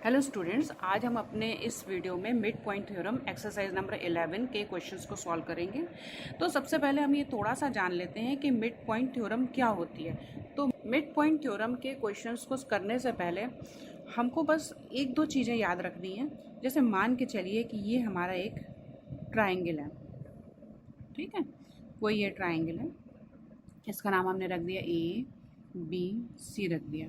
Hello students, आज हम अपने इस वीडियो में mid point theorem exercise number 11 के क्वेश्चंस को सॉल्व करेंगे। तो सबसे पहले हम ये थोड़ा सा जान लेते हैं कि मिड पॉइंट थ्योरम क्या होती है। तो मिड पॉइंट थ्योरम के क्वेश्चंस को करने से पहले हमको बस एक दो चीज़ें याद रखनी है। जैसे मान के चलिए कि ये हमारा एक ट्राइंगल है, ठीक है। कोई ये ट्राइंगल है, इसका नाम हमने रख दिया ए बी सी रख दिया।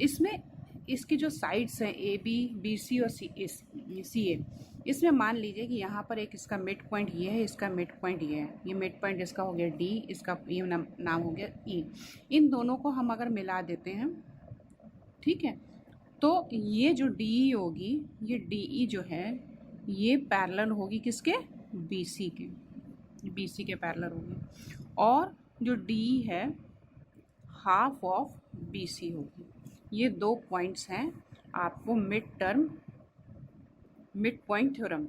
इसमें इसकी जो साइड्स हैं ए बी बी सी और सी ए, इसमें मान लीजिए कि यहाँ पर एक इसका मिड पॉइंट ये है, इसका मिड पॉइंट ये है। ये मिड पॉइंट इसका हो गया डी, इसका ये नाम हो गया ई। इन दोनों को हम अगर मिला देते हैं, ठीक है, तो ये जो डी ई होगी, ये डी ई जो है ये पैरेलल होगी किसके, बी सी के, बी सी के पैरेलल होगी। और जो डी है हाफ ऑफ बी सी होगी। ये दो पॉइंट्स हैं आपको मिड पॉइंट थ्योरम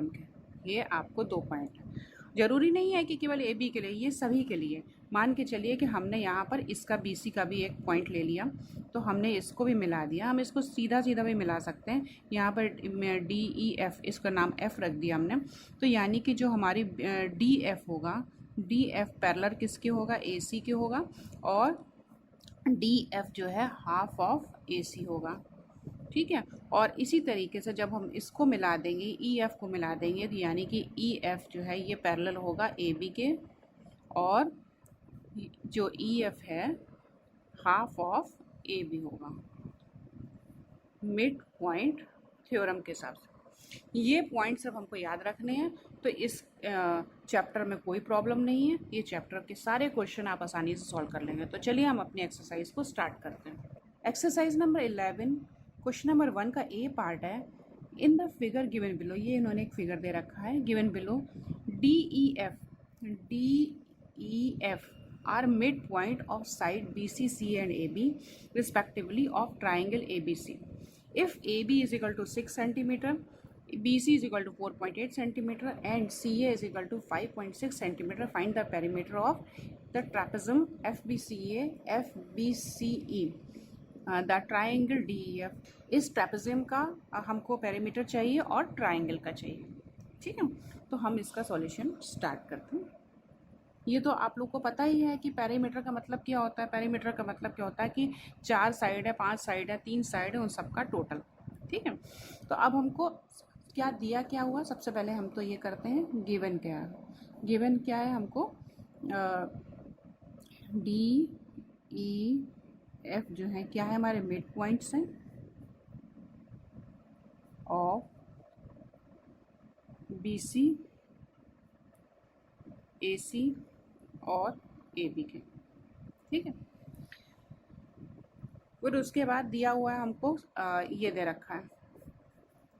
के, ये आपको दो पॉइंट हैं। ज़रूरी नहीं है कि केवल ए बी के लिए, ये सभी के लिए। मान के चलिए कि हमने यहाँ पर इसका बी सी का भी एक पॉइंट ले लिया, तो हमने इसको भी मिला दिया। हम इसको सीधा सीधा भी मिला सकते हैं। यहाँ पर डी ई एफ, इसका नाम एफ रख दिया हमने। तो यानी कि जो हमारी डी एफ होगा, डी एफ पैरेलल किसके होगा, ए सी के होगा। और डी एफ जो है हाफ ऑफ ए सी होगा, ठीक है। और इसी तरीके से जब हम इसको मिला देंगे, ई एफ को मिला देंगे, तो यानी कि ई एफ जो है ये पैरेलल होगा ए बी के, और जो ई एफ है हाफ ऑफ ए बी होगा मिड पॉइंट थ्योरम के हिसाब से। ये पॉइंट सब हमको याद रखने हैं। तो इस चैप्टर में कोई प्रॉब्लम नहीं है। ये चैप्टर के सारे क्वेश्चन आप आसानी से सॉल्व कर लेंगे। तो चलिए हम अपनी एक्सरसाइज को स्टार्ट करते हैं। एक्सरसाइज नंबर 11 क्वेश्चन नंबर 1 का ए पार्ट है। In the figure given below, ये इन्होंने एक फिगर दे रखा है, given below D E F are mid point of side B C C and A B respectively of triangle A B C. If A B is equal to 6 centimetre, BC is equal to 4.8 centimeter and CA is equal to 5.6 centimeter. Find the perimeter of the trapezium FBCE, the triangle DEF. इस trapezium का हमको perimeter चाहिए और triangle का चाहिए, ठीक है। तो हम इसका सॉल्यूशन स्टार्ट करते हैं। ये तो आप लोग को पता ही है कि पेरीमीटर का मतलब क्या होता है। पेरीमीटर का मतलब क्या होता है कि 4 साइड है, 5 साइड है, 3 साइड है, उन सबका टोटल, ठीक है। तो अब हमको क्या दिया, क्या हुआ, सबसे पहले हम तो ये करते हैं गिवन क्या है। गिवन क्या है हमको, डी ई एफ जो है क्या है, हमारे मिड पॉइंट्स हैं ऑफ बी सी, ए सी और ए बी के, ठीक है। फिर उसके बाद दिया हुआ है हमको ये दे रखा है,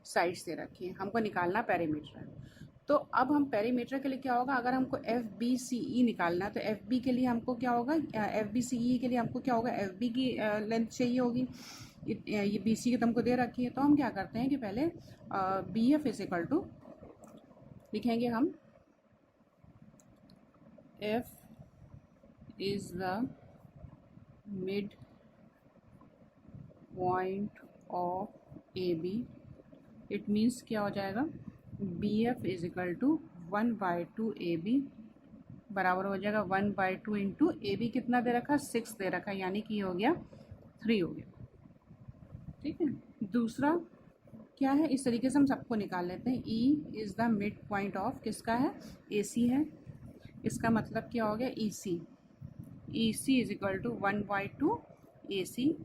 साइड्स दे रखी है, हमको निकालना पेरीमीटर है। तो अब हम पेरीमीटर के लिए क्या होगा, अगर हमको एफ बी सी ई निकालना है तो एफ बी के लिए हमको क्या होगा, एफ बी सी ई के लिए हमको क्या होगा, एफ बी की लेंथ चाहिए होगी। ये बी सी की तो हमको दे रखी है। तो हम क्या करते हैं कि पहले B F is equal to लिखेंगे हम, F is the mid point of A B. It means क्या हो जाएगा, B F is equal to 1/2 A B बराबर हो जाएगा 1/2 इंटू ए बी कितना दे रखा, 6 दे रखा, यानी कि ये हो गया 3 हो गया, ठीक है। दूसरा क्या है, इस तरीके से हम सबको निकाल लेते हैं। E is the mid point of किसका है, ए सी है। इसका मतलब क्या हो गया, ई C is equal to 1/2 A C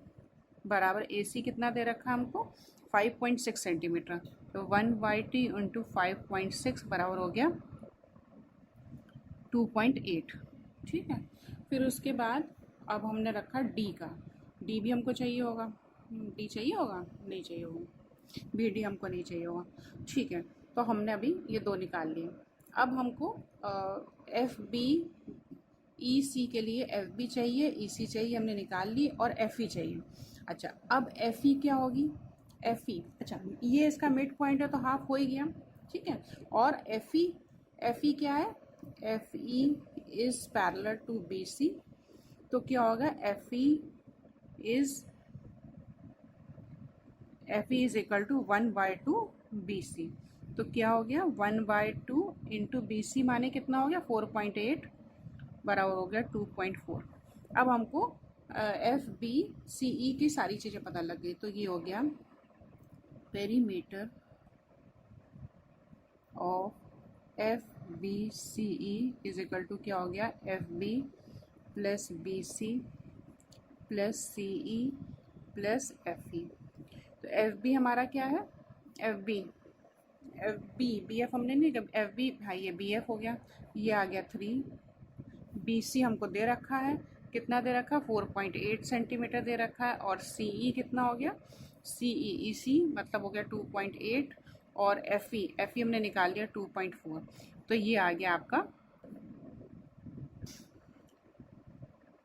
बराबर, ए सी कितना दे रखा हमको, 5.6 सेंटीमीटर। तो 1/2 इंटू 5.6 बराबर हो गया 2.8, ठीक है। फिर उसके बाद अब हमने रखा डी का, डी भी हमको चाहिए होगा, डी चाहिए होगा, नहीं चाहिए होगा, बी डी हमको नहीं चाहिए होगा, ठीक है। तो हमने अभी ये दो निकाल लिए। अब हमको एफ बी ई सी के लिए एफ बी चाहिए, ई सी चाहिए, हमने निकाल ली, और एफ ई चाहिए। अच्छा, अब एफ ई क्या होगी, एफ ई, अच्छा ये इसका मिड पॉइंट है तो हाफ हो ही गया, ठीक है। और एफ ई क्या है, F E is parallel to B C, तो क्या होगा, F E is F E is equal to 1/2 B C. तो क्या हो गया 1/2 इंटू बी सी माने कितना हो गया 4.8 बराबर हो गया 2.4। अब हमको एफ बी सी ई की सारी चीज़ें पता लग गई। तो ये हो गया perimeter of F B C E is equal to क्या हो गया F B plus B C plus C E plus F E. तो एफ बी हमारा क्या है एफ बी बी एफ हमने नहीं, जब एफ बी भाई ये बी एफ हो गया, ये आ गया 3। बी सी हमको दे रखा है, कितना दे रखा है 4.8 सेंटीमीटर दे रखा है। और सी ई कितना हो गया सी ई सी मतलब हो गया 2.8 और एफ ई हमने निकाल लिया 2.4। तो ये आ गया आपका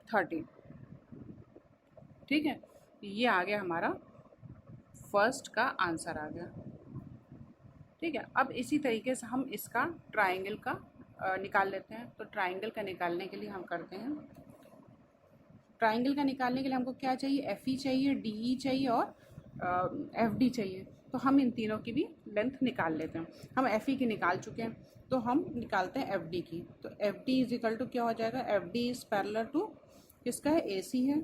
13। ठीक है, ये आ गया हमारा फर्स्ट का आंसर आ गया। ठीक है, अब इसी तरीके से हम इसका ट्राइंगल का निकाल लेते हैं। तो ट्राइंगल का निकालने के लिए हम करते हैं, ट्राइंगल का निकालने के लिए हमको क्या चाहिए एफ ई चाहिए, डी ई चाहिए और एफ डी चाहिए। तो हम इन तीनों की भी लेंथ निकाल लेते हैं। हम एफ ई की निकाल चुके हैं, तो हम निकालते हैं एफ डी की। तो F D is equal to क्या हो जाएगा F D is parallel to किसका है ए सी है,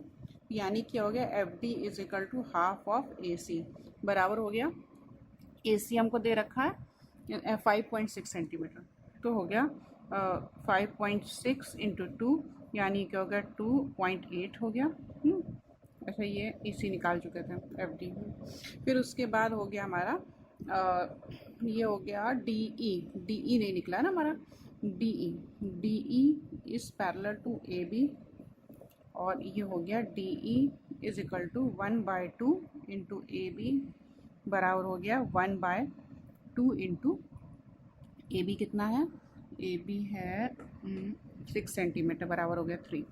यानी क्या हो गया F D is equal to half of A C बराबर हो गया ए सी हमको दे रखा है 5.6 सेंटीमीटर। तो हो गया 5.6 इंटू 2 यानी क्या हो गया 2.8 हो गया। अच्छा ये इसी निकाल चुके थे एफ डी। फिर उसके बाद हो गया हमारा ये हो गया डी ई नहीं निकला ना हमारा D E is parallel to A B और ये हो गया D E is equal to 1/2 into A B बराबर हो गया 1/2 इंटू ए बी कितना है ए बी है 6 सेंटीमीटर बराबर हो गया 3।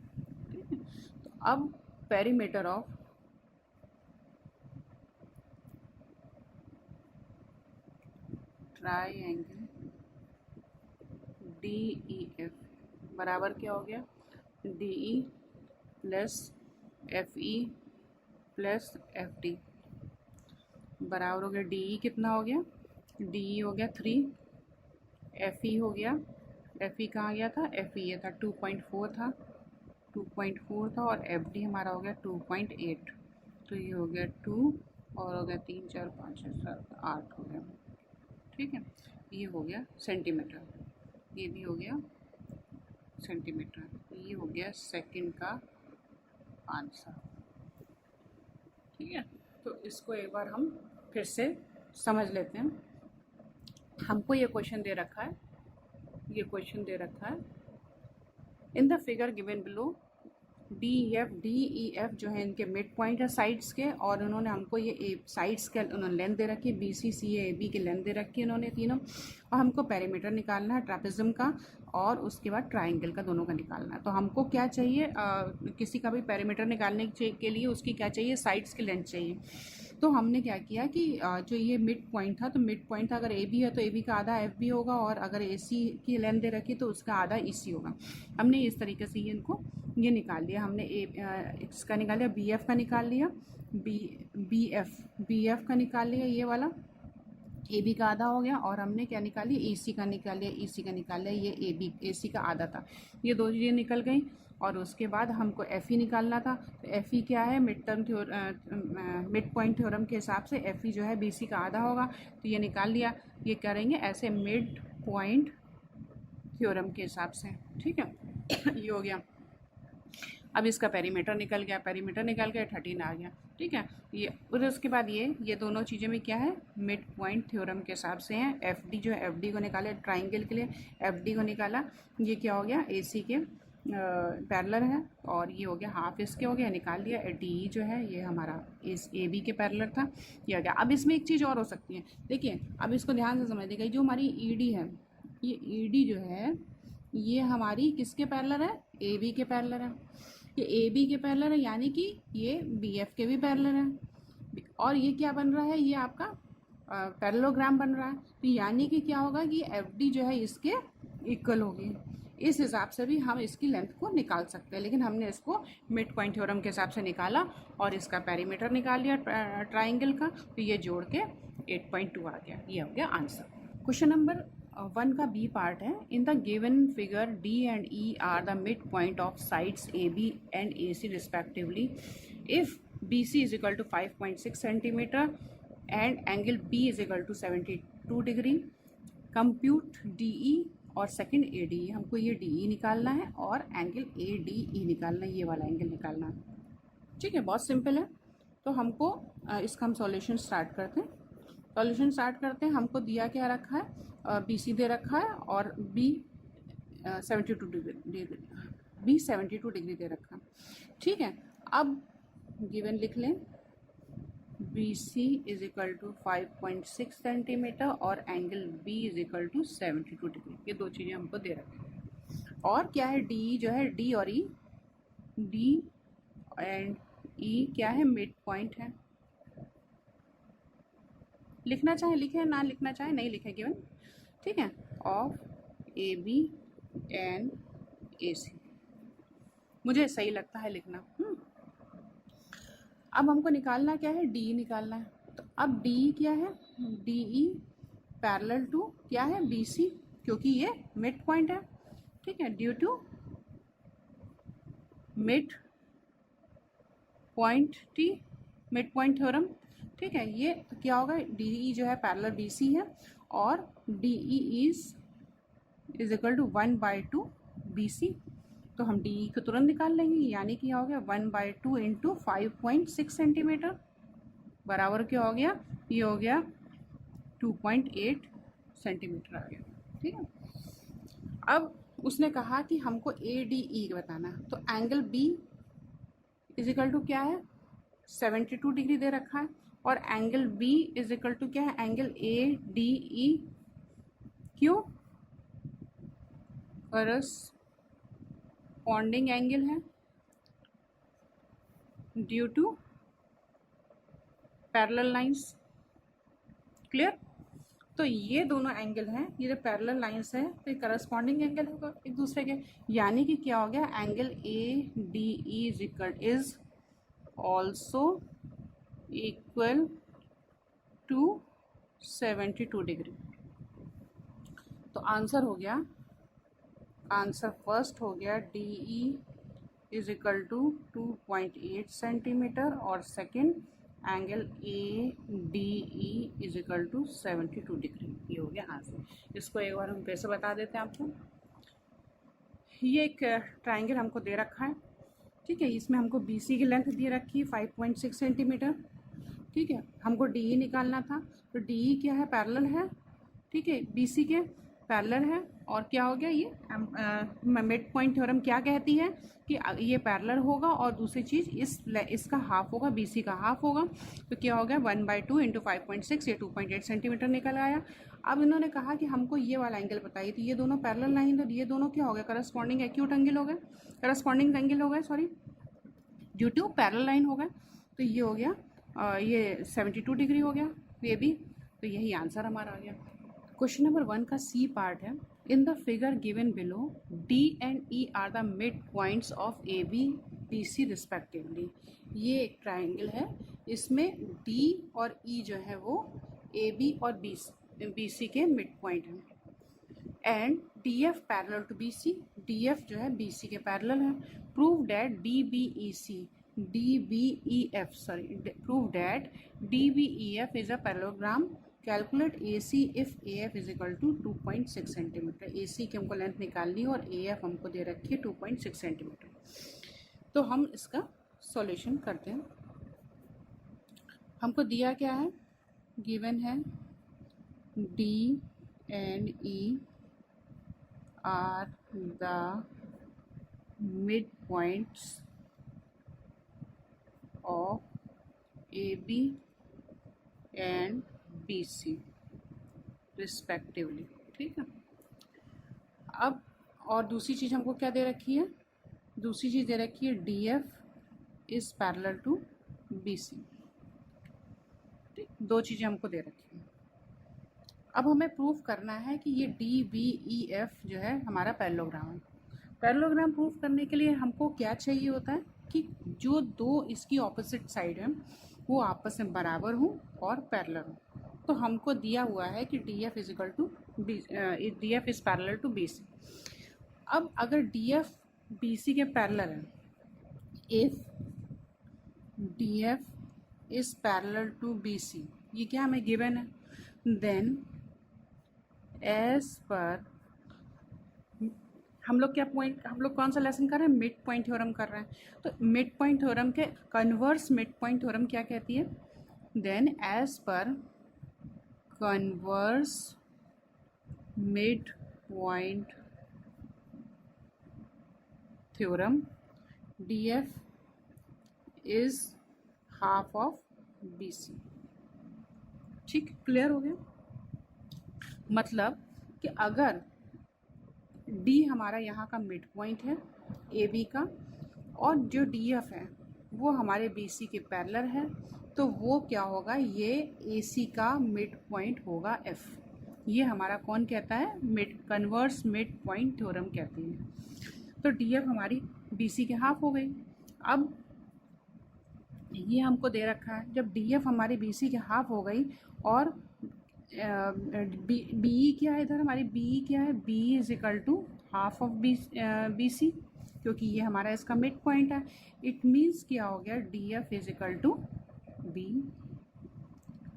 ठीक है, तो अब perimeter of triangle D E F बराबर क्या हो गया डी ई प्लस एफ ई प्लस एफ डी बराबर हो गया डी ई कितना हो गया डी ई हो गया 3, एफ ई हो गया एफ ई कहाँ गया था एफ ई ये था 2.4 था 2.4 था और एफ डी हमारा हो गया 2.8। तो ये हो गया 2 और हो गया 3 4 5 6 7 8 हो गया। ठीक है, ये हो गया सेंटीमीटर, ये भी हो गया सेंटीमीटर। ये हो गया सेकंड का आंसर। ठीक है, तो इसको एक बार हम फिर से समझ लेते हैं। हमको ये क्वेश्चन दे रखा है, ये क्वेश्चन दे रखा है in the figure given below D E F जो है इनके मिड पॉइंट है साइड्स के, और उन्होंने हमको ये साइड्स के उन्होंने लेंथ दे रखी है B C C A B की लेंथ दे रखी है उन्होंने तीनों, और हमको पेरीमीटर निकालना है ट्रापेजियम का और उसके बाद ट्राइंगल का, दोनों का निकालना है। तो हमको क्या चाहिए किसी का भी पेरीमीटर निकालने के लिए उसकी क्या चाहिए साइड्स की लेंथ चाहिए। तो हमने क्या किया कि जो ये मिड पॉइंट था, तो मिड पॉइंट था अगर ए बी है तो ए बी का आधा एफ बी होगा, और अगर ए सी की लेंथ दे रखी तो उसका आधा ई सी होगा। हमने इस तरीके से ये इनको ये निकाल लिया, हमने इसका निकाल लिया बी एफ का निकाल लिया बी एफ का निकाल लिया ये वाला, ए बी का आधा हो गया, और हमने क्या निकाल लिया ई सी का निकाल लिया, ई सी का निकाल लिया, ये ए सी का आधा था, ये दो चीज़ें निकल गई। और उसके बाद हमको एफ ई निकालना था। तो एफ ई क्या है मिड पॉइंट थ्योरम के हिसाब से एफ ई जो है बी सी का आधा होगा, तो ये निकाल लिया। ये करेंगे ऐसे मिड पॉइंट थ्योरम के हिसाब से। ठीक है, ये हो गया। अब इसका पेरीमीटर निकल गया, पेरीमीटर निकल गया 13 आ गया। ठीक है, ये और उसके बाद ये दोनों चीज़ें में क्या है मिड पॉइंट थ्योरम के हिसाब से हैं। एफ डी जो है एफ डी को निकाले, ट्राइंगल के लिए एफ डी को निकाला, ये क्या हो गया ए सी के पैरेलल है, और ये हो गया हाफ इसके हो गया, निकाल लिया। डी जो है ये हमारा इस ए बी के पैरेलल था, ये आ गया। अब इसमें एक चीज़ और हो सकती है, देखिए अब इसको ध्यान से समझ देखिए, जो हमारी ई डी है, ये ई डी जो है ये हमारी किसके पैरेलल है ए बी के पैरेलल है। ये ए बी के पैरेलल है यानी कि ये बी एफ के भी पैरेलल है, और ये क्या बन रहा है ये आपका पैरेललोग्राम बन रहा है। तो यानी कि क्या होगा कि एफ डी जो है इसके इक्वल होगी, इस हिसाब से भी हम इसकी लेंथ को निकाल सकते हैं, लेकिन हमने इसको मिड पॉइंट थ्योरम के हिसाब से निकाला और इसका पेरीमीटर निकाल लिया ट्राइंगल का, तो ये जोड़ के 8.2 आ गया। ये हो गया आंसर। क्वेश्चन नंबर 1 का बी पार्ट है। In the given figure D and E are the mid point of sides A B and A C respectively. If B C is equal to 5.6 centimetre and angle B is equal to 72 degree, compute D E और second ए D ई। हमको ये D ई निकालना है और angle A D ई निकालना है, ये वाला एंगल निकालना है। ठीक है, बहुत सिंपल है। तो हमको इसका हम सॉल्यूशन स्टार्ट करते हैं। हमको दिया क्या रखा है, बी सी दे रखा है और बी 72 डिग्री दे रखा है। ठीक है, अब गिवन लिख लें, B C is equal to 5.6 centimetre और angle B is equal to 72 degree. ये दो चीज़ें हमको दे रखी हैं। और क्या है, डी जो है, डी और ई, डी एंड ई क्या है, मिड पॉइंट है। लिखना चाहे लिखे, ना लिखना चाहे नहीं लिखे, गिवन। ठीक है, of A B and A सी, मुझे सही लगता है लिखना। अब हमको निकालना क्या है, डी निकालना है। तो अब डी क्या है, डी ई पैरेलल टू क्या है, बी सी, क्योंकि ये मिड पॉइंट है। ठीक है, due to mid point T, mid point theorem. ठीक है, ये तो क्या होगा, डी ई जो है पैरेलल बी सी है और D E is equal to 1/2 B C. तो हम डी ई को तुरंत निकाल लेंगे, यानी कि क्या हो गया, 1/2 इंटू 5.6 सेंटीमीटर बराबर क्या हो गया, ये हो गया 2.8 सेंटीमीटर आ गया। ठीक है, अब उसने कहा कि हमको ए डी ई बताना है। तो angle B is equal to क्या है, 72 डिग्री दे रखा है और angle B is equal to क्या है, एंगल ए डी ई। क्यों, करस्पॉन्डिंग एंगल है due to parallel lines. Clear, तो ये दोनों एंगल हैं, ये जो पैरेलल लाइंस है तो ये करस्पॉन्डिंग एंगल होगा एक दूसरे के, यानी कि क्या हो गया, angle A D E is also equal to 72 degree. तो आंसर हो गया, आंसर फर्स्ट हो गया, D E is equal to 2.8 centimetre और second angle A D E is equal to 72 degree. ये हो गया आंसर। इसको एक बार हम फिर से बता देते हैं आपको। ये एक ट्राइंगल हमको दे रखा है। ठीक है, इसमें हमको बी सी की लेंथ दे रखी है 5.6 सेंटीमीटर। ठीक है, हमको डी ई निकालना था, तो डी ई क्या है, पैरेलल है। ठीक है, बी सी के पैरेलल है और क्या हो गया, ये मिड पॉइंट थ्योरम क्या कहती है कि ये पैरेलल होगा और दूसरी चीज़ इसका हाफ होगा, बी सी का हाफ होगा। तो क्या हो गया, 1/2 इंटू 5.6, ये 2.8 सेंटीमीटर निकल आया। अब इन्होंने कहा कि हमको ये वाला एंगल बताइए, तो ये दोनों पैरेलल लाइन है, ये दोनों क्या हो गया, करस्पॉन्डिंग एक्यूट एंगल हो गए, करस्पॉन्डिंग एंगल हो गए, sorry, due to parallel line हो गए। तो ये हो गया, ये 72 डिग्री हो गया ये भी। तो यही आंसर हमारा आ गया। क्वेश्चन नंबर 1 का सी पार्ट है। In the figure given below D and E are the mid points of A B B C respectively. ये एक ट्राइंगल है, इसमें डी और ई जो है वो ए बी और बी सी के मिड पॉइंट हैं। And D F parallel to B C, D F जो है बी सी के पैरेलल है। Prove that D B E C, prove that DBEF is a parallelogram. Calculate AC if AF is equal to 2.6 centimetre. AC की हमको length निकालनी है और AF हमको दे रखी है 2.6 सेंटीमीटर। तो हम इसका सॉल्यूशन करते हैं। हमको दिया क्या है, गिवन है D and E are the mid points of AB and BC respectively. ठीक है, अब और दूसरी चीज़ हमको क्या दे रखी है, दूसरी चीज़ दे रखी है DF is parallel to BC। ठीक, दो चीज़ें हमको दे रखी हैं। अब हमें प्रूफ करना है कि ये DBEF जो है हमारा पैरेललोग्राम है। पैरेललोग्राम प्रूफ करने के लिए हमको क्या चाहिए होता है कि जो दो इसकी ऑपोजिट साइड है वो आपस में बराबर हों और पैरेलल हों। तो हमको दिया हुआ है कि D F is equal to D F is parallel to B C. अब अगर डी एफ बी सी के पैरेलल है, if D F is parallel to B C, ये क्या हमें गिवन है, देन एज पर हम लोग कौन सा लेसन कर रहे हैं, मिड पॉइंट थ्योरम कर रहे हैं। तो मिड पॉइंट थ्योरम के कन्वर्स मिड पॉइंट थ्योरम क्या कहती है, then as per converse mid point theorem D F is half of B C. ठीक, क्लियर हो गया। मतलब कि अगर डी हमारा यहाँ का मिड पॉइंट है ए बी का, और जो डी एफ है वो हमारे बी सी के पैरेलल है, तो वो क्या होगा, ये ए सी का मिड पॉइंट होगा एफ। ये हमारा कौन कहता है, कन्वर्स मिड पॉइंट थ्योरम कहती है। तो डी एफ हमारी बी सी के हाफ हो गई। अब ये हमको दे रखा है, जब डी एफ हमारी बी सी के हाफ हो गई और बी क्या है इधर, हमारी बी क्या है, B is equal to half of B C, क्योंकि ये हमारा इसका मिड पॉइंट है। इट मीन्स क्या हो गया, D F is equal to B.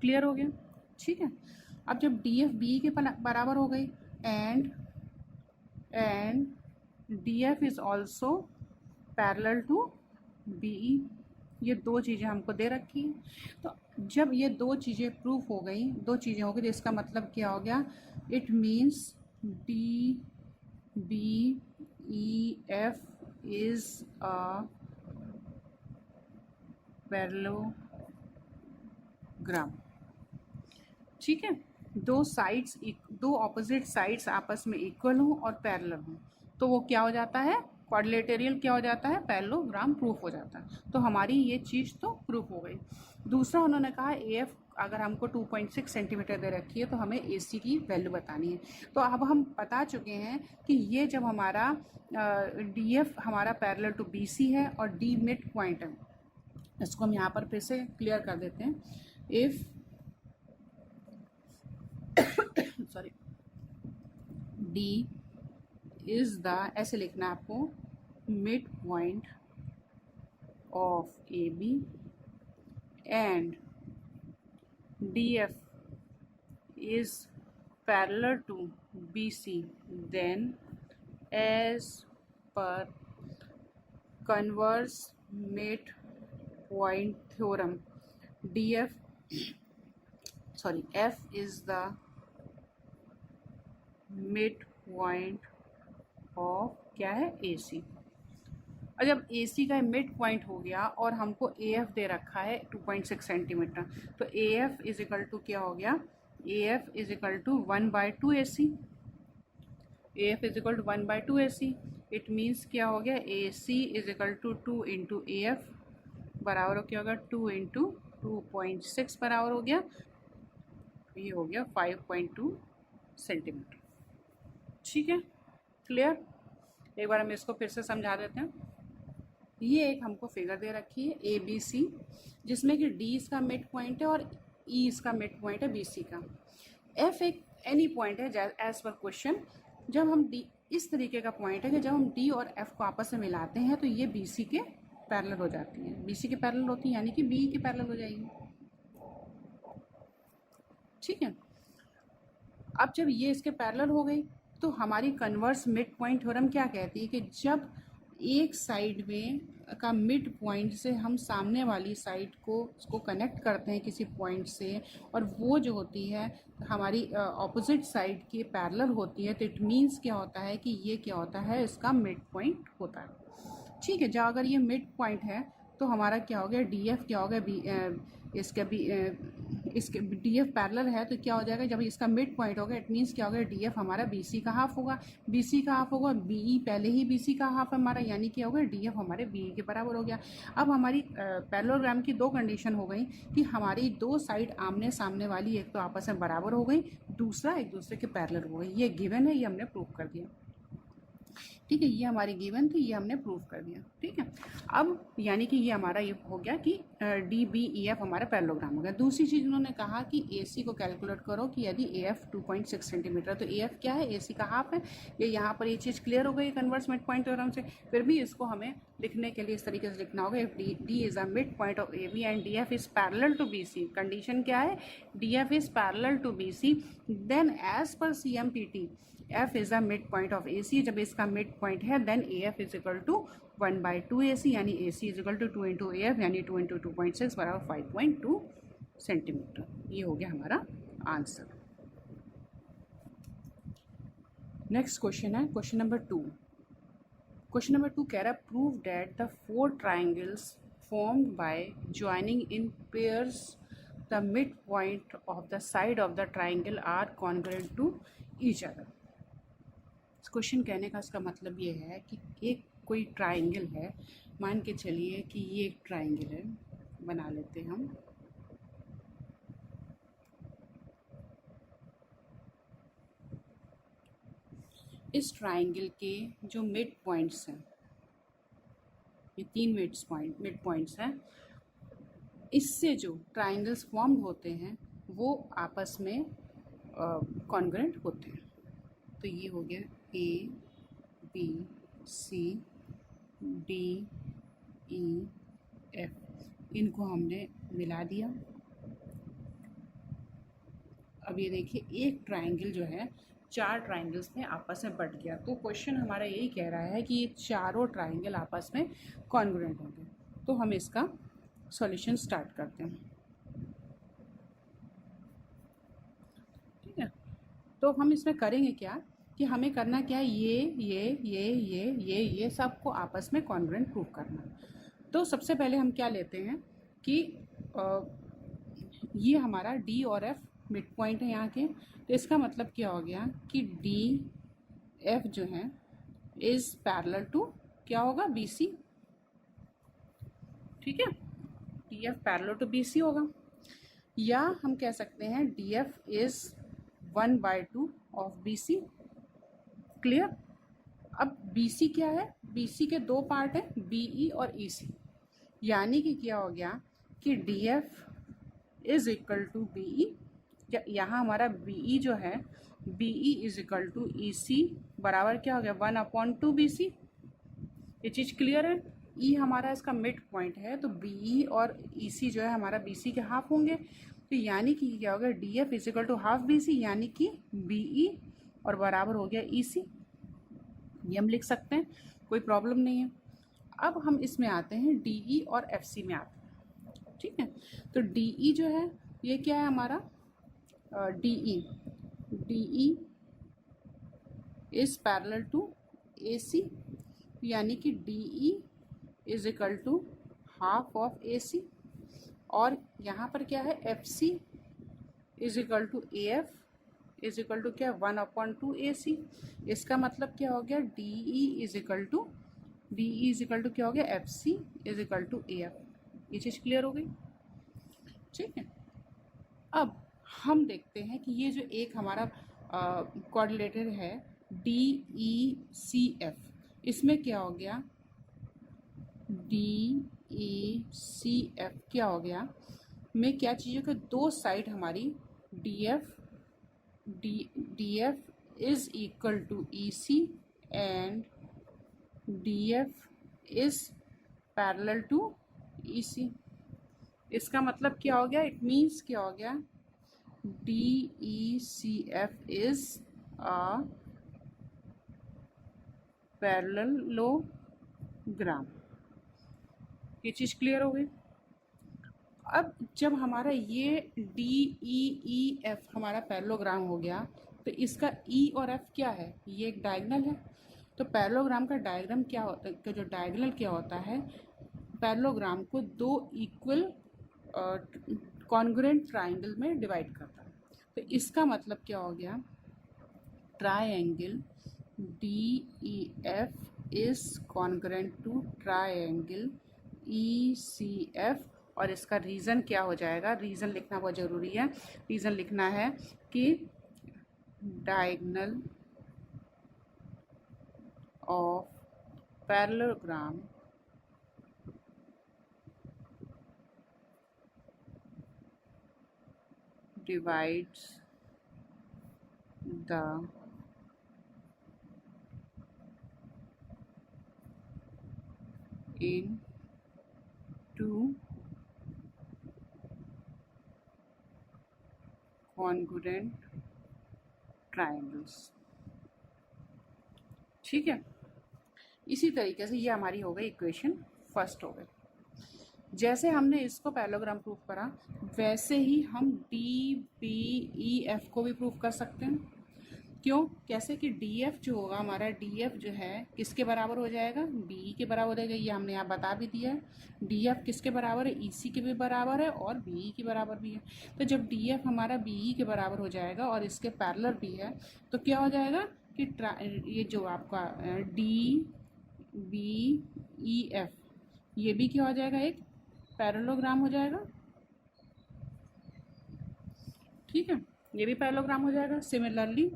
Clear हो गया। ठीक है। अब जब डी एफ बी के बराबर हो गई and D F is also parallel to B, ये दो चीज़ें हमको दे रखी हैं। तो जब ये दो चीज़ें प्रूफ हो गई, दो चीज़ें हो गई, तो इसका मतलब क्या हो गया, it means D B E F is a parallelogram. ठीक है। दो ऑपोजिट साइड्स आपस में इक्वल हों और पैरेलल हों, तो वो क्या हो जाता है, क्वाड्रिलेटरल क्या हो जाता है, पैरेललोग्राम प्रूफ हो जाता है। तो हमारी ये चीज़ तो प्रूफ हो गई। दूसरा उन्होंने कहा ए एफ अगर हमको 2.6 सेंटीमीटर दे रखी है तो हमें ए सी की वैल्यू बतानी है। तो अब हम बता चुके हैं कि ये जब हमारा डी एफ हमारा पैरेलल टू बी सी है और डी मिड पॉइंट है, इसको हम यहाँ पर फिर से क्लियर कर देते हैं। If sorry D is the, ऐसे लिखना है आपको, mid point of A B and D F is parallel to B C, then as per converse mid point theorem D F F is the mid point of क्या है, A सी। और जब ए सी का mid point हो गया और हमको A F दे रखा है 2.6 सेंटीमीटर, तो A F is equal to क्या हो गया, A F is equal to 1/2 A C. A F is equal to 1/2 A C. It means क्या हो गया, A C is equal to 2 into A F बराबर हो क्या होगा, 2 इंटू 2.6 बराबर हो गया, ये हो गया 5.2 सेंटीमीटर। ठीक है, क्लियर। एक बार हम इसको फिर से समझा देते हैं। ये एक हमको फिगर दे रखी है ए बी सी, जिसमें कि डी इसका मिड पॉइंट है और ई इसका मिड पॉइंट है बी सी का। एफ एक एनी पॉइंट है एज पर क्वेश्चन। जब हम डी, इस तरीके का पॉइंट है कि जब हम डी और एफ को आपस में मिलाते हैं तो ये बी सी के पैरेलल हो जाती हैं, बी सी के पैरेलल होती हैं, यानी कि बी के पैरेलल हो जाएगी। ठीक है। अब जब ये इसके पैरेलल हो गई तो हमारी कन्वर्स मिड पॉइंट थ्योरम क्या कहती है कि जब एक साइड में का मिड पॉइंट से हम सामने वाली साइड को उसको कनेक्ट करते हैं किसी पॉइंट से, और वो जो होती है हमारी ऑपोजिट साइड के पैरेलल होती है, तो इट मीन्स क्या होता है कि ये क्या होता है, इसका मिड पॉइंट होता है। ठीक है। जब अगर ये मिड पॉइंट है तो हमारा क्या हो गया, डी एफ क्या हो गया, इसके डी एफ पैरेलल है तो क्या हो जाएगा, जब इसका मिड पॉइंट होगा इट मीन्स क्या होगा, डी एफ हमारा बी सी का हाफ होगा। बी सी का हाफ होगा, बी ई पहले ही बी सी का हाफ हमारा, यानी क्या होगा, डी एफ हमारे बी ई के बराबर हो गया। अब हमारी पैरेललोग्राम की दो कंडीशन हो गई कि हमारी दो साइड आमने सामने वाली एक तो आपस में बराबर हो गई, दूसरा एक दूसरे के पैरेलल हो गई। ये गिवन है, ये हमने प्रूव कर दिया। ठीक है, ये हमारी गिवन थी, ये हमने प्रूव कर दिया। ठीक है, अब यानी कि ये हमारा ये हो गया कि डी बी ई एफ हमारा पैरेललोग्राम हो गया। दूसरी चीज़ उन्होंने कहा कि ए सी को कैलकुलेट करो कि यदि ए एफ 2.6 सेंटीमीटर, तो ए एफ क्या है, ए सी का हाफ है। ये यहाँ पर ये चीज़ क्लियर हो गई कन्वर्स मिड पॉइंट थ्योरम से। फिर भी इसको हमें लिखने के लिए इस तरीके से लिखना होगा, if D is a mid point of A B and D F is parallel to B C. Condition क्या है, D F is parallel to B C, then as per C M P T F is a mid point of A C. जब इसका mid point है then A F is equal to 1/2 A C, यानी A C is equal to 2 into A F, यानी 2 into 2.6 बराबर 5.2 centimetre. ये हो गया हमारा आंसर। नेक्स्ट क्वेश्चन है क्वेश्चन नंबर 2। क्वेश्चन नंबर 2 कह रहा है prove that the 4 triangles formed by joining in pairs the mid point of the side of the triangle are congruent to each other. Question कहने का इसका मतलब ये है कि एक कोई ट्राइंगल है, मान के चलिए कि ये एक ट्राइंगल है, बना लेते हैं हम। इस ट्राइंगल के जो मिड पॉइंट्स हैं, ये 3 मिड पॉइंट्स हैं, इससे जो ट्राइंगल्स फॉर्म होते हैं वो आपस में कॉन्ग्रुएंट होते हैं। तो ये हो गया A B C D E F, इनको हमने मिला दिया। अब ये देखिए एक ट्राइंगल जो है 4 ट्राइंगल्स में आपस में बट गया। तो क्वेश्चन हमारा यही कह रहा है कि ये चारों ट्राइंगल आपस में कॉन्ग्रुएंट होंगे। तो हम इसका सॉल्यूशन स्टार्ट करते हैं। ठीक है, तो हम इसमें करेंगे क्या कि हमें करना क्या है, ये सबको आपस में कॉन्ग्रुएंट प्रूव करना। तो सबसे पहले हम क्या लेते हैं कि ये हमारा डी और एफ मिड पॉइंट है यहाँ के। तो इसका मतलब क्या हो गया कि डी एफ जो है इज़ पैरेलल टू क्या होगा, बी सी। ठीक है, D F parallel to B C होगा, या हम कह सकते हैं D F is 1/2 of B C. Clear. अब BC क्या है, BC के 2 पार्ट है, BE और EC, यानी कि क्या हो गया कि DF is equal to BE। यहाँ हमारा BE जो है, BE is equal to EC बराबर क्या हो गया, 1/2 BC। ये चीज़ क्लियर है। E हमारा इसका मिड पॉइंट है, तो BE और EC जो है हमारा BC के हाफ होंगे। तो यानी कि क्या हो गया, DF is equal to half BC, यानी कि BE और बराबर हो गया EC। ये हम लिख सकते हैं, कोई प्रॉब्लम नहीं है। अब हम इसमें आते हैं DE और FC में आते हैं। ठीक है, तो DE जो है ये क्या है हमारा, DE is parallel to AC, यानी कि DE is equal to half of AC। और यहाँ पर क्या है, FC is equal to AF is equal to क्या, 1/2 AC। इसका मतलब क्या हो गया, DE इज इक्वल टू क्या हो गया, FC is equal to AF। ये चीज़ क्लियर हो गई। ठीक है, अब हम देखते हैं कि ये जो एक हमारा कोऑर्डिनेटर है DECF, इसमें क्या हो गया, DECF क्या हो गया, में क्या चीज़ों के 2 साइड हमारी DF is equal to EC and DF is parallel to EC। इसका मतलब क्या हो गया, इट मीन्स क्या हो गया, DECF is a पैरेललोग्राम। ये चीज़ क्लियर हो गई। अब जब हमारा ये DEEF हमारा पैरेललोग्राम हो गया, तो इसका E और F क्या है, ये एक डायगोनल है। तो पैरेललोग्राम का डायग्राम क्या होता है, जो डायगोनल क्या होता है, पैरेललोग्राम को 2 इक्वल कॉन्ग्रुएंट ट्राइंगल में डिवाइड करता है। तो इसका मतलब क्या हो गया, triangle DEF is congruent to triangle ECF। और इसका रीज़न क्या हो जाएगा, रीज़न लिखना बहुत ज़रूरी है। रीज़न लिखना है कि diagonal of parallelogram divides the into congruent triangles। ठीक है, इसी तरीके से ये हमारी हो गई इक्वेशन फर्स्ट हो गई। जैसे हमने इसको पैरेललोग्राम प्रूफ करा वैसे ही हम डी बी ई एफ को भी प्रूफ कर सकते हैं। क्यों? कैसे कि डी एफ जो होगा हमारा, डी एफ जो है किसके बराबर हो जाएगा, बी ई के बराबर हो जाएगा। ये हमने यहाँ बता भी दिया है। डी एफ किसके बराबर है, ई सी के भी बराबर है और बी ई के बराबर भी है। तो जब डी एफ हमारा बी ई के बराबर हो जाएगा और इसके पैरेलल भी है तो क्या हो जाएगा कि ये जो आपका डी बी ई एफ ये भी क्या हो जाएगा, एक पैरेललोग्राम हो जाएगा। ठीक है, ये भी पैरेललोग्राम हो जाएगा। Similarly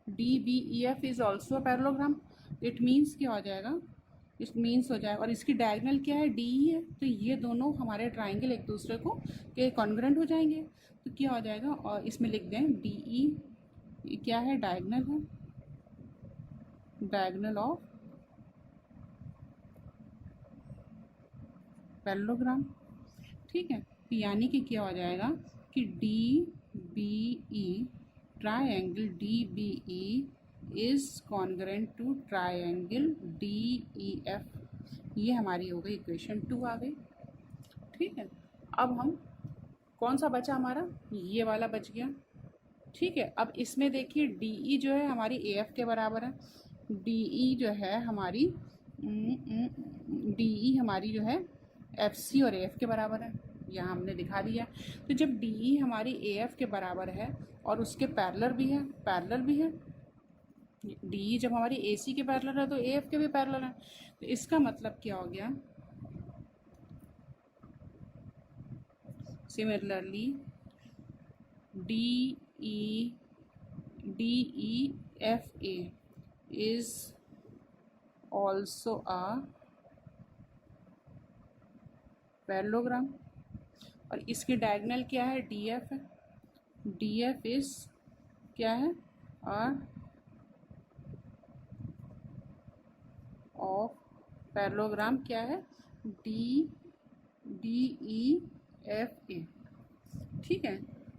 D B E F is also parallelogram. It means क्या हो जाएगा, इट मीन्स हो जाएगा, और इसकी डायगोनल क्या है, डी ई है। तो ये दोनों हमारे ट्राइंगल एक दूसरे को के कॉन्ग्रुएंट हो जाएंगे। तो क्या हो जाएगा, और इसमें लिख दें डी ई क्या है, डायगोनल है, डायगोनल ऑफ पैरेललोग्राम। ठीक है, तो यानी कि क्या हो जाएगा कि D B E triangle D B E is congruent to triangle D E F. ये हमारी हो गई इक्वेशन 2 आ गई। ठीक है, अब हम कौन सा बचा हमारा, ये वाला बच गया। ठीक है, अब इसमें देखिए डी ई जो है हमारी ए एफ के बराबर है, डी ई जो है हमारी डी ई हमारी जो है एफ सी और ए एफ के बराबर है। यहाँ हमने दिखा दिया। तो जब डी ई हमारी ए एफ के बराबर है और उसके पैरेलल भी है, डी ई जब हमारी ए सी के पैरेलल है तो ए एफ के भी पैरेलल है। तो इसका मतलब क्या हो गया, similarly D E F A is also a parallelogram. और इसकी डायगोनल क्या है, डी एफ है। डी एफ इज क्या है, ऑफ पैरेललोग्राम क्या है, डी ई एफ ए। ठीक है,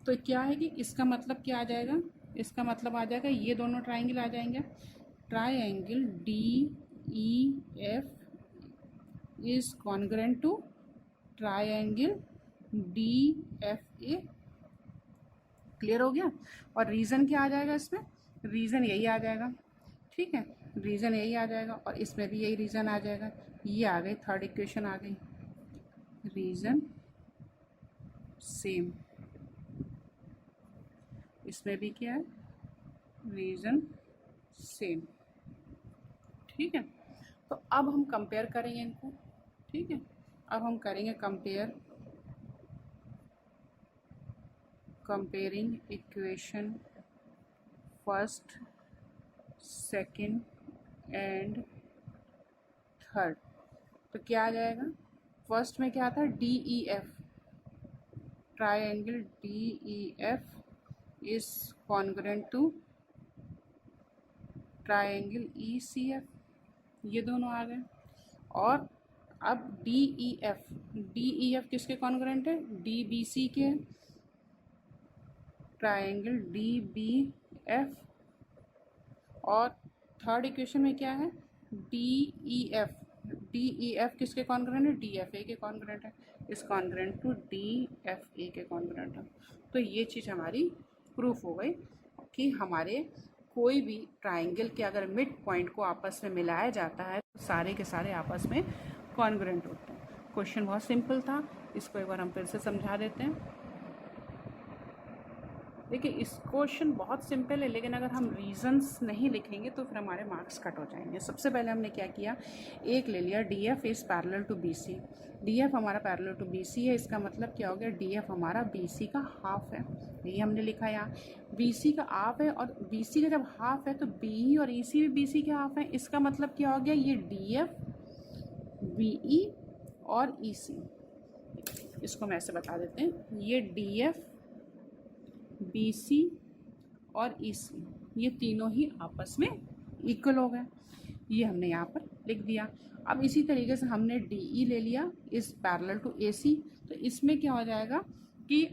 तो क्या है कि इसका मतलब क्या आ जाएगा, इसका मतलब आ जाएगा ये दोनों ट्राइंगल आ जाएंगे। Triangle D E F is congruent to triangle D F A. Clear हो गया। और रीज़न क्या आ जाएगा इसमें, रीज़न यही आ जाएगा। ठीक है, रीज़न यही आ जाएगा और इसमें भी यही रीज़न आ जाएगा। ये आ गई, थर्ड इक्वेशन आ गई, रीज़न सेम। इसमें भी क्या है, रीज़न सेम। ठीक है, तो अब हम कंपेयर करेंगे इनको। ठीक है, अब हम करेंगे comparing equation first, second and third. तो क्या आ जाएगा, फर्स्ट में क्या था, D E F, triangle D E F is congruent to triangle E C F. ये दोनों आ गए। और अब डी ई एफ किसके कॉन्ग्रुएंट है, डी बी सी के, ट्राइंगल डी बी एफ। और थर्ड इक्वेशन में क्या है, डी ई एफ किसके कॉन्ग्रुएंट है, डी एफ ए के कॉन्ग्रुएंट है, इस congruent to D F A के कॉन्ग्रुएंट है। तो ये चीज़ हमारी प्रूफ हो गई कि हमारे कोई भी ट्राइंगल के अगर मिड पॉइंट को आपस में मिलाया जाता है तो सारे के सारे आपस में कॉन्ग्रुएंट होते हैं। क्वेश्चन बहुत सिंपल था, इसको एक बार हम फिर से समझा देते हैं। देखिए इस क्वेश्चन बहुत सिंपल है, लेकिन अगर हम रीजंस नहीं लिखेंगे तो फिर हमारे मार्क्स कट हो जाएंगे। सबसे पहले हमने क्या किया, एक ले लिया D F is parallel to B C. D F हमारा पैरेलल टू बी सी है, इसका मतलब क्या हो गया, डी एफ हमारा बी सी का हाफ है, यही हमने लिखा यहाँ। बी सी का हाफ है और बी सी का जब हाफ है तो बी ई और ई सी भी बी सी के हाफ है, इसका मतलब क्या हो गया, ये डी एफ बी ई और ई सी। इसको मैं ऐसे बता देते हैं, ये डी एफ बी सी और ई सी ये तीनों ही आपस में इक्वल हो गए, ये हमने यहाँ पर लिख दिया। अब इसी तरीके से हमने डी ई ले लिया इस पैरेलल टू ए सी, तो इसमें क्या हो जाएगा कि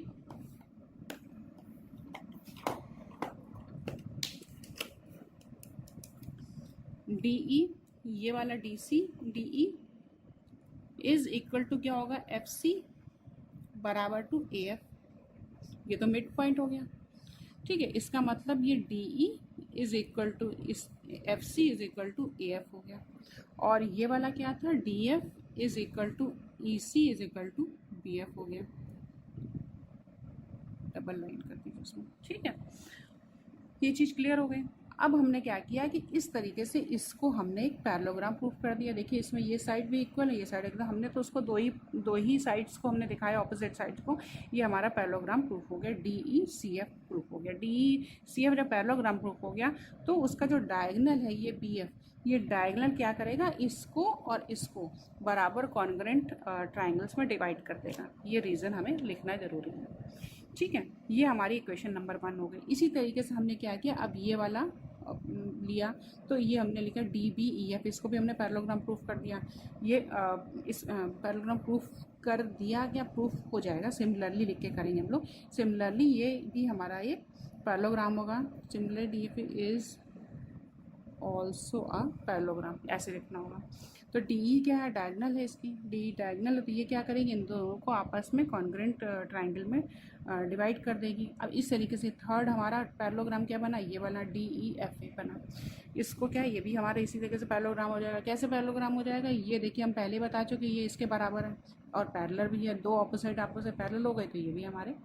डी ई, ये वाला D C D E is equal to क्या होगा, एफ सी बराबर टू ए एफ, ये तो मिड पॉइंट हो गया। ठीक है, इसका मतलब ये D E is equal to इस F C is equal to A F हो गया, और ये वाला क्या था, D F is equal to E C is equal to B F हो गया। डबल लाइन कर दीजिए उसमें। ठीक है, ये चीज़ क्लियर हो गई। अब हमने क्या किया कि इस तरीके से इसको हमने एक पैरेललोग्राम प्रूफ कर दिया। देखिए इसमें ये साइड भी इक्वल है, ये साइड एकदम, हमने तो उसको दो ही साइड्स को हमने दिखाया, ऑपोजिट साइड को। ये हमारा पैरेललोग्राम प्रूफ हो गया, D E C F proof हो गया। डी ई सी एफ जब पैरेललोग्राम प्रूफ हो गया तो उसका जो डायगोनल है ये बी एफ, ये डायगोनल क्या करेगा, इसको और इसको बराबर कॉन्ग्रुएंट ट्राइंगल्स में डिवाइड कर देगा। ये रीज़न हमें लिखना ज़रूरी है। ठीक है, ये हमारी इक्वेशन नंबर 1 हो गई। इसी तरीके से हमने क्या किया, अब ये वाला लिया तो ये हमने लिखा डी बी ई एफ, इसको भी हमने पैरेललोग्राम प्रूफ कर दिया। ये इस पैरेललोग्राम प्रूफ कर दिया क्या, प्रूफ हो जाएगा, सिमिलरली लिख के करेंगे हम लोग। सिमिलरली ये भी हमारा एक पैरेललोग्राम होगा। Similarly D F is also a parallelogram, ऐसे लिखना होगा। तो डी ई क्या है, डायगोनल है इसकी, डी डायगोनल है, तो ये क्या करेगी, इन दोनों को आपस में कॉन्ग्रुएंट ट्राइंगल में डिवाइड कर देगी। अब इस तरीके से थर्ड हमारा पैरेललोग्राम क्या बना, ये वाला डी ई एफ ए बना। इसको क्या है, ये भी हमारा इसी तरीके से पैरेललोग्राम हो जाएगा। कैसे पैरेललोग्राम हो जाएगा, ये देखिए हम पहले बता चुके, ये इसके बराबर है और पैरेलल भी है, दो ऑपोजिट आपस में पैरेलल हो गए, तो ये भी हमारे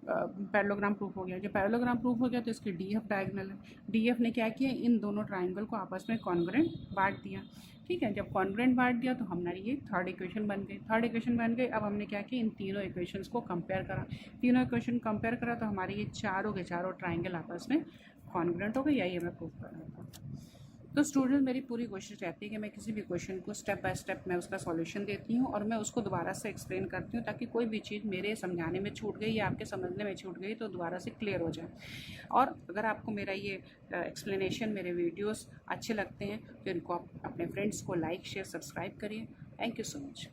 पैरेललोग्राम प्रूफ हो गया। जब पैरेललोग्राम प्रूफ हो गया तो इसकी डी एफ डायगोनल है। डी एफ ने क्या किया, इन दोनों ट्राइंगल को आपस में कॉन्ग्रुएंट बांट दिया। ठीक है, जब कॉन्ग्रुएंट बांट दिया तो हमारी ये थर्ड इक्वेशन बन गई। थर्ड इक्वेशन बन गई। अब हमने क्या किया, इन तीनों इक्वेशंस को कंपेयर करा, तीनों इक्वेशन कंपेयर करा तो हमारे ये चारों के चारों ट्राइंगल आपस में कॉन्ग्रुएंट हो गए। यही हमें प्रूफ करना था। तो स्टूडेंट मेरी पूरी कोशिश रहती है कि मैं किसी भी क्वेश्चन को स्टेप बाय स्टेप मैं उसका सॉल्यूशन देती हूँ और मैं उसको दोबारा से एक्सप्लेन करती हूँ, ताकि कोई भी चीज़ मेरे समझाने में छूट गई या आपके समझने में छूट गई तो दोबारा से क्लियर हो जाए। और अगर आपको मेरा ये एक्सप्लेनेशन, मेरे वीडियोस अच्छे लगते हैं तो इनको आप अपने फ्रेंड्स को लाइक शेयर सब्सक्राइब करिए। Thank you so much.